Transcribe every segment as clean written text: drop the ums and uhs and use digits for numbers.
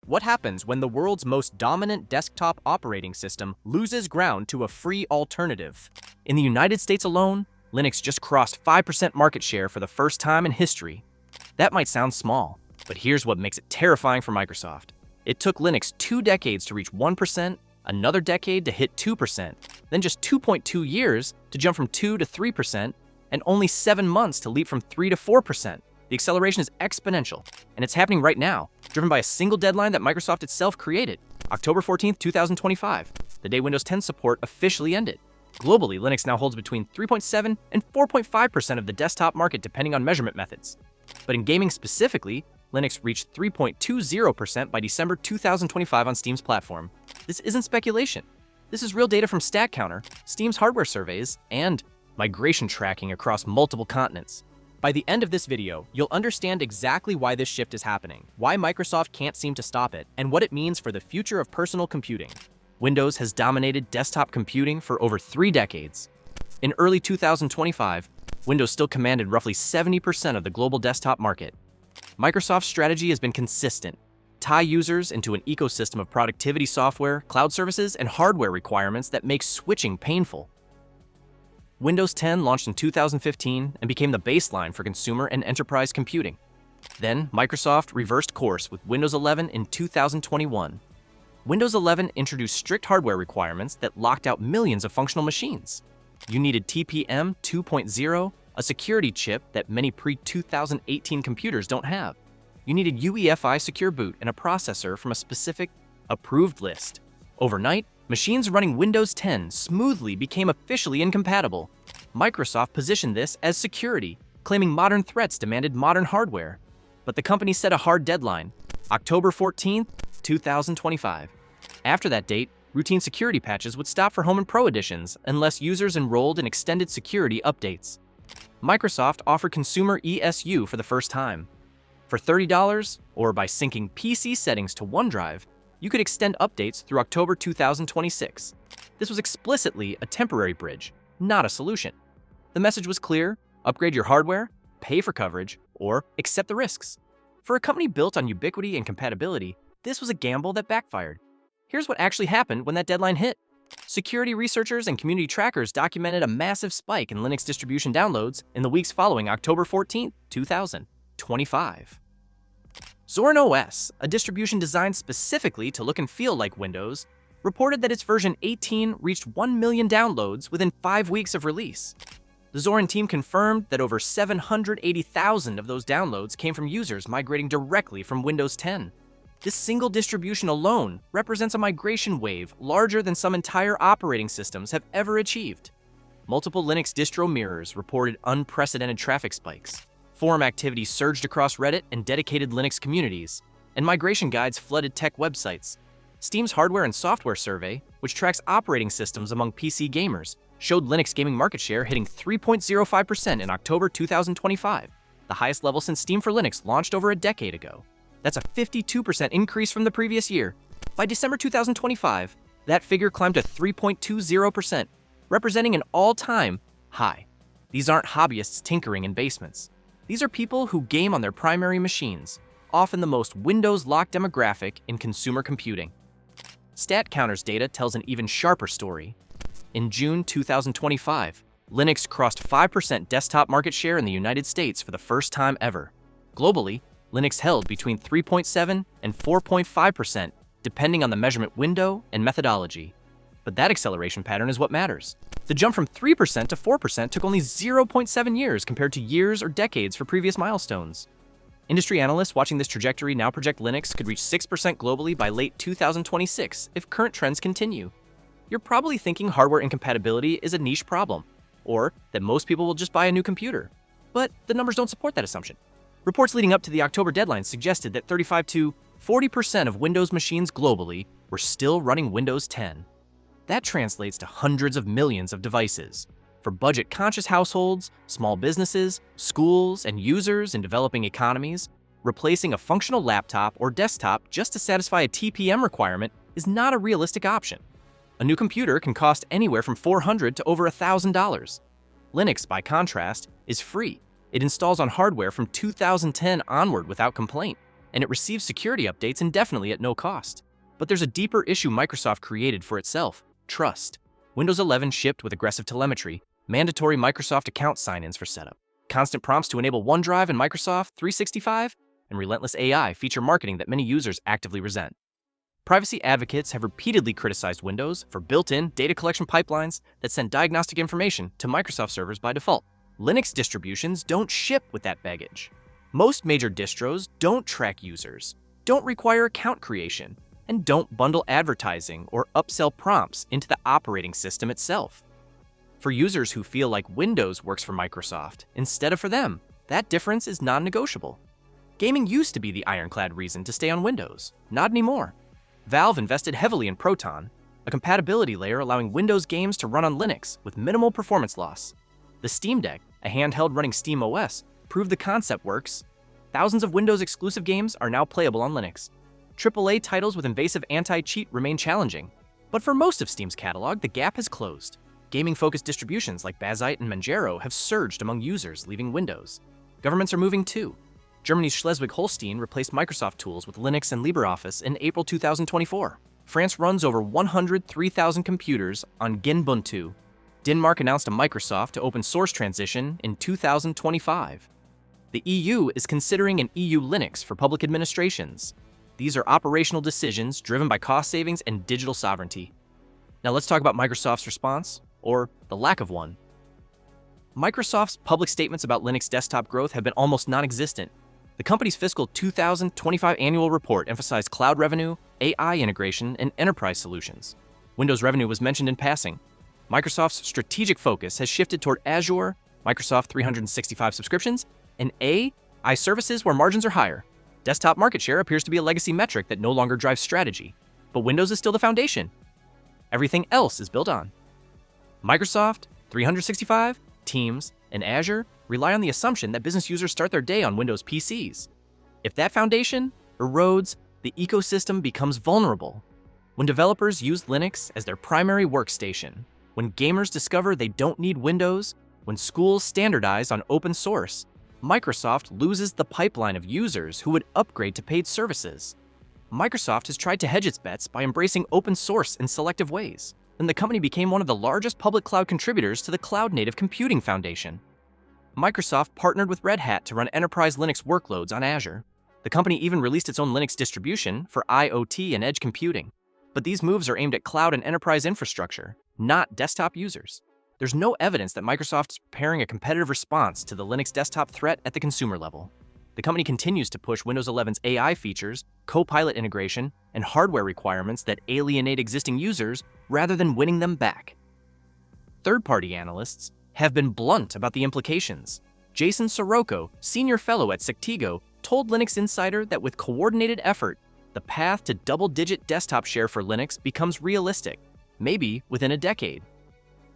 What happens when the world's most dominant desktop operating system loses ground to a free alternative? In the United States alone, Linux just crossed 5% market share for the first time in history. That might sound small, but here's what makes it terrifying for Microsoft. It took Linux 2 decades to reach 1%, another decade to hit 2%, then just 2.2 years to jump from 2 to 3%, and only 7 months to leap from 3 to 4%. The acceleration is exponential, and it's happening right now, driven by a single deadline that Microsoft itself created, October 14, 2025, the day Windows 10 support officially ended. Globally, Linux now holds between 3.7 and 4.5% of the desktop market depending on measurement methods. But in gaming specifically, Linux reached 3.20% by December 2025 on Steam's platform. This isn't speculation. This is real data from StatCounter, Steam's hardware surveys, and migration tracking across multiple continents. By the end of this video, you'll understand exactly why this shift is happening, why Microsoft can't seem to stop it, and what it means for the future of personal computing. Windows has dominated desktop computing for over 3 decades. In early 2025, Windows still commanded roughly 70% of the global desktop market. Microsoft's strategy has been consistent: tie users into an ecosystem of productivity software, cloud services, and hardware requirements that make switching painful. Windows 10 launched in 2015 and became the baseline for consumer and enterprise computing. Then, Microsoft reversed course with Windows 11 in 2021. Windows 11 introduced strict hardware requirements that locked out millions of functional machines. You needed TPM 2.0, a security chip that many pre-2018 computers don't have. You needed UEFI secure boot and a processor from a specific, approved list. Overnight, machines running Windows 10 smoothly became officially incompatible. Microsoft positioned this as security, claiming modern threats demanded modern hardware. But the company set a hard deadline: October 14, 2025. After that date, routine security patches would stop for Home and Pro editions unless users enrolled in extended security updates. Microsoft offered consumer ESU for the first time. For $30, or by syncing PC settings to OneDrive, you could extend updates through October 2026. This was explicitly a temporary bridge, not a solution. The message was clear: upgrade your hardware, pay for coverage, or accept the risks. For a company built on ubiquity and compatibility, this was a gamble that backfired. Here's what actually happened when that deadline hit. Security researchers and community trackers documented a massive spike in Linux distribution downloads in the weeks following October 14, 2025. Zorin OS, a distribution designed specifically to look and feel like Windows, reported that its version 18 reached 1 million downloads within 5 weeks of release. The Zorin team confirmed that over 780,000 of those downloads came from users migrating directly from Windows 10. This single distribution alone represents a migration wave larger than some entire operating systems have ever achieved. Multiple Linux distro mirrors reported unprecedented traffic spikes. Forum activity surged across Reddit and dedicated Linux communities, and migration guides flooded tech websites. Steam's hardware and software survey, which tracks operating systems among PC gamers, showed Linux gaming market share hitting 3.05% in October 2025, the highest level since Steam for Linux launched over a decade ago. That's a 52% increase from the previous year. By December 2025, that figure climbed to 3.20%, representing an all-time high. These aren't hobbyists tinkering in basements. These are people who game on their primary machines, often the most Windows-locked demographic in consumer computing. StatCounter's data tells an even sharper story. In June 2025, Linux crossed 5% desktop market share in the United States for the first time ever. Globally, Linux held between 3.7 and 4.5%, depending on the measurement window and methodology. But that acceleration pattern is what matters. The jump from 3% to 4% took only 0.7 years compared to years or decades for previous milestones. Industry analysts watching this trajectory now project Linux could reach 6% globally by late 2026 if current trends continue. You're probably thinking hardware incompatibility is a niche problem, or that most people will just buy a new computer. But the numbers don't support that assumption. Reports leading up to the October deadline suggested that 35 to 40% of Windows machines globally were still running Windows 10. That translates to hundreds of millions of devices. For budget-conscious households, small businesses, schools, and users in developing economies, replacing a functional laptop or desktop just to satisfy a TPM requirement is not a realistic option. A new computer can cost anywhere from $400 to over $1,000. Linux, by contrast, is free. It installs on hardware from 2010 onward without complaint. and it receives security updates indefinitely at no cost. But there's a deeper issue Microsoft created for itself: trust. Windows 11 shipped with aggressive telemetry, mandatory Microsoft account sign-ins for setup, constant prompts to enable OneDrive and Microsoft 365, and relentless AI feature marketing that many users actively resent. Privacy advocates have repeatedly criticized Windows for built-in data collection pipelines that send diagnostic information to Microsoft servers by default. Linux distributions don't ship with that baggage. Most major distros don't track users, don't require account creation, and don't bundle advertising or upsell prompts into the operating system itself. For users who feel like Windows works for Microsoft instead of for them, that difference is non-negotiable. Gaming used to be the ironclad reason to stay on Windows, not anymore. Valve invested heavily in Proton, a compatibility layer allowing Windows games to run on Linux with minimal performance loss. The Steam Deck, a handheld running Steam OS, proved the concept works. Thousands of Windows-exclusive games are now playable on Linux. AAA titles with invasive anti-cheat remain challenging, but for most of Steam's catalog, the gap has closed. Gaming-focused distributions like Bazzite and Manjaro have surged among users leaving Windows. Governments are moving too. Germany's Schleswig-Holstein replaced Microsoft tools with Linux and LibreOffice in April 2024. France runs over 103,000 computers on Ubuntu. Denmark announced a Microsoft to open source transition in 2025. The EU is considering an EU Linux for public administrations. These are operational decisions driven by cost savings and digital sovereignty. Now let's talk about Microsoft's response, or the lack of one. Microsoft's public statements about Linux desktop growth have been almost non-existent. The company's fiscal 2025 annual report emphasized cloud revenue, AI integration, and enterprise solutions. Windows revenue was mentioned in passing. Microsoft's strategic focus has shifted toward Azure, Microsoft 365 subscriptions, and AI services where margins are higher. Desktop market share appears to be a legacy metric that no longer drives strategy, but Windows is still the foundation. Everything else is built on. Microsoft 365, Teams, and Azure rely on the assumption that business users start their day on Windows PCs. If that foundation erodes, the ecosystem becomes vulnerable. When developers use Linux as their primary workstation, when gamers discover they don't need Windows, when schools standardize on open source, Microsoft loses the pipeline of users who would upgrade to paid services. Microsoft has tried to hedge its bets by embracing open source in selective ways, and the company became one of the largest public cloud contributors to the Cloud Native Computing Foundation. Microsoft partnered with Red Hat to run enterprise Linux workloads on Azure. The company even released its own Linux distribution for IoT and edge computing. But these moves are aimed at cloud and enterprise infrastructure, not desktop users. There's no evidence that Microsoft is preparing a competitive response to the Linux desktop threat at the consumer level. The company continues to push Windows 11's AI features, Copilot integration, and hardware requirements that alienate existing users rather than winning them back. Third-party analysts have been blunt about the implications. Jason Sirocco, senior fellow at Sectigo, told Linux Insider that with coordinated effort, the path to double-digit desktop share for Linux becomes realistic, maybe within a decade.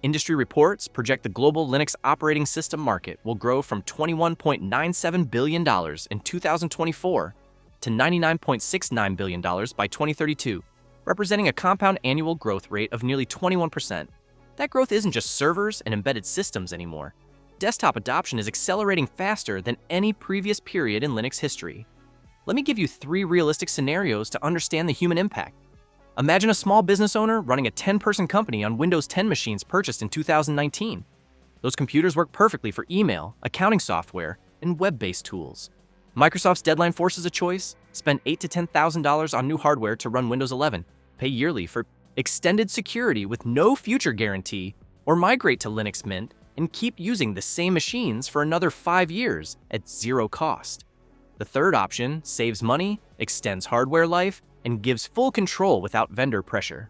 Industry reports project the global Linux operating system market will grow from $21.97 billion in 2024 to $99.69 billion by 2032, representing a compound annual growth rate of nearly 21%. That growth isn't just servers and embedded systems anymore. Desktop adoption is accelerating faster than any previous period in Linux history. Let me give you 3 realistic scenarios to understand the human impact. Imagine a small business owner running a 10-person company on Windows 10 machines purchased in 2019. Those computers work perfectly for email, accounting software, and web-based tools. Microsoft's deadline forces a choice: spend $8,000 to $10,000 on new hardware to run Windows 11, pay yearly for extended security with no future guarantee, or migrate to Linux Mint and keep using the same machines for another 5 years at zero cost. The third option saves money, extends hardware life, and gives full control without vendor pressure.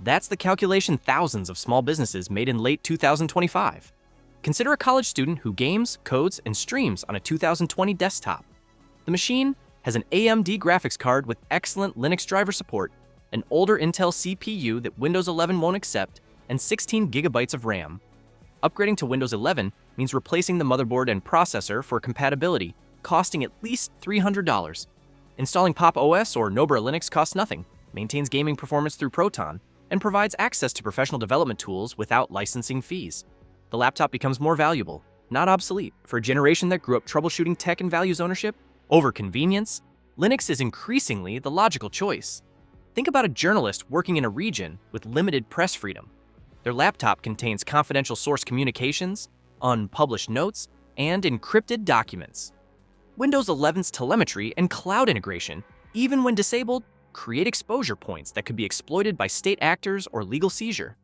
That's the calculation thousands of small businesses made in late 2025. Consider a college student who games, codes, and streams on a 2020 desktop. The machine has an AMD graphics card with excellent Linux driver support, an older Intel CPU that Windows 11 won't accept, and 16 gigabytes of RAM. Upgrading to Windows 11 means replacing the motherboard and processor for compatibility, costing at least $300. Installing Pop! OS or Nobara Linux costs nothing, maintains gaming performance through Proton, and provides access to professional development tools without licensing fees. The laptop becomes more valuable, not obsolete, for a generation that grew up troubleshooting tech and values ownership over convenience. Linux is increasingly the logical choice. Think about a journalist working in a region with limited press freedom. Their laptop contains confidential source communications, unpublished notes, and encrypted documents. Windows 11's telemetry and cloud integration, even when disabled, create exposure points that could be exploited by state actors or legal seizure.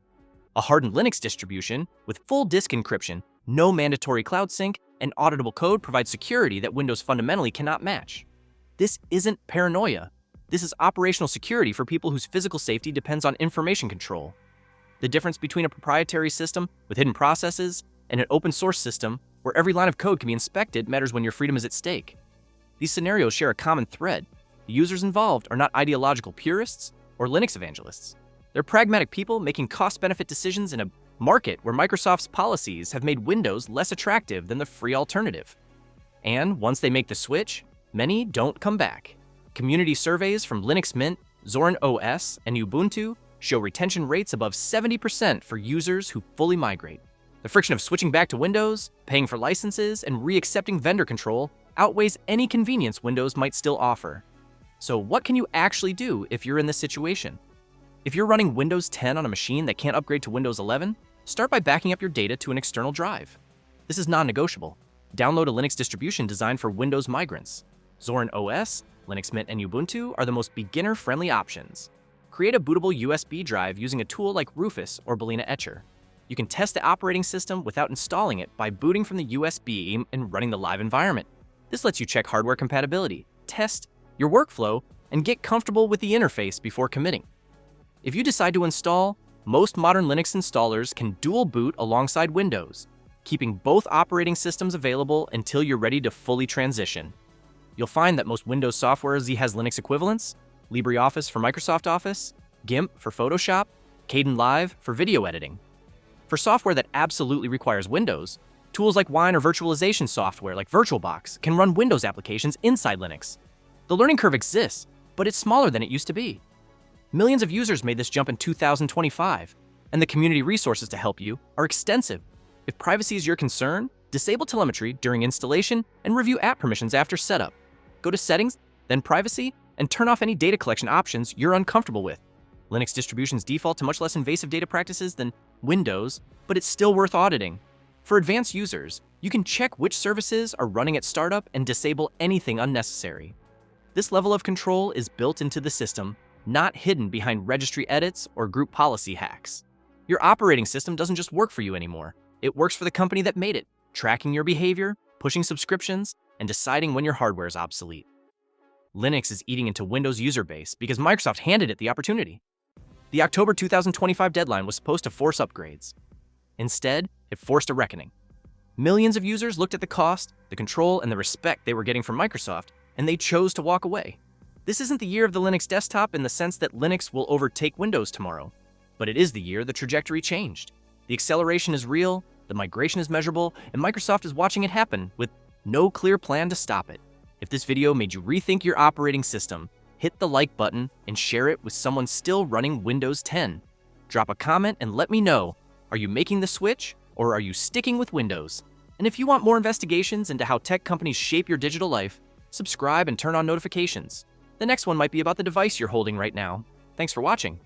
A hardened Linux distribution with full disk encryption, no mandatory cloud sync, and auditable code provides security that Windows fundamentally cannot match. This isn't paranoia. This is operational security for people whose physical safety depends on information control. The difference between a proprietary system with hidden processes and an open source system where every line of code can be inspected matters when your freedom is at stake. These scenarios share a common thread. The users involved are not ideological purists or Linux evangelists. They're pragmatic people making cost-benefit decisions in a market where Microsoft's policies have made Windows less attractive than the free alternative. And once they make the switch, many don't come back. Community surveys from Linux Mint, Zorin OS, and Ubuntu show retention rates above 70% for users who fully migrate. The friction of switching back to Windows, paying for licenses, and re-accepting vendor control outweighs any convenience Windows might still offer. So what can you actually do if you're in this situation? If you're running Windows 10 on a machine that can't upgrade to Windows 11, start by backing up your data to an external drive. This is non-negotiable. Download a Linux distribution designed for Windows migrants. Zorin OS, Linux Mint, and Ubuntu are the most beginner-friendly options. Create a bootable USB drive using a tool like Rufus or Balena Etcher. You can test the operating system without installing it by booting from the USB and running the live environment. This lets you check hardware compatibility, test your workflow, and get comfortable with the interface before committing. If you decide to install, most modern Linux installers can dual boot alongside Windows, keeping both operating systems available until you're ready to fully transition. You'll find that most Windows software has Linux equivalents: LibreOffice for Microsoft Office, GIMP for Photoshop, Kdenlive for video editing. For software that absolutely requires Windows, tools like Wine or virtualization software like VirtualBox can run Windows applications inside Linux. The learning curve exists, but it's smaller than it used to be. Millions of users made this jump in 2025, and the community resources to help you are extensive. If privacy is your concern, disable telemetry during installation and review app permissions after setup. Go to Settings, then Privacy, and turn off any data collection options you're uncomfortable with. Linux distributions default to much less invasive data practices than Windows, but it's still worth auditing. For advanced users, you can check which services are running at startup and disable anything unnecessary. This level of control is built into the system, not hidden behind registry edits or group policy hacks. Your operating system doesn't just work for you anymore. It works for the company that made it, tracking your behavior, pushing subscriptions, and deciding when your hardware is obsolete. Linux is eating into Windows user base because Microsoft handed it the opportunity. The October 2025 deadline was supposed to force upgrades. Instead, it forced a reckoning. Millions of users looked at the cost, the control, and the respect they were getting from Microsoft, and they chose to walk away. This isn't the year of the Linux desktop in the sense that Linux will overtake Windows tomorrow, but it is the year the trajectory changed. The acceleration is real, the migration is measurable, and Microsoft is watching it happen with no clear plan to stop it. If this video made you rethink your operating system, hit the like button and share it with someone still running Windows 10. Drop a comment and let me know, are you making the switch or are you sticking with Windows? And if you want more investigations into how tech companies shape your digital life, subscribe and turn on notifications. The next one might be about the device you're holding right now. Thanks for watching.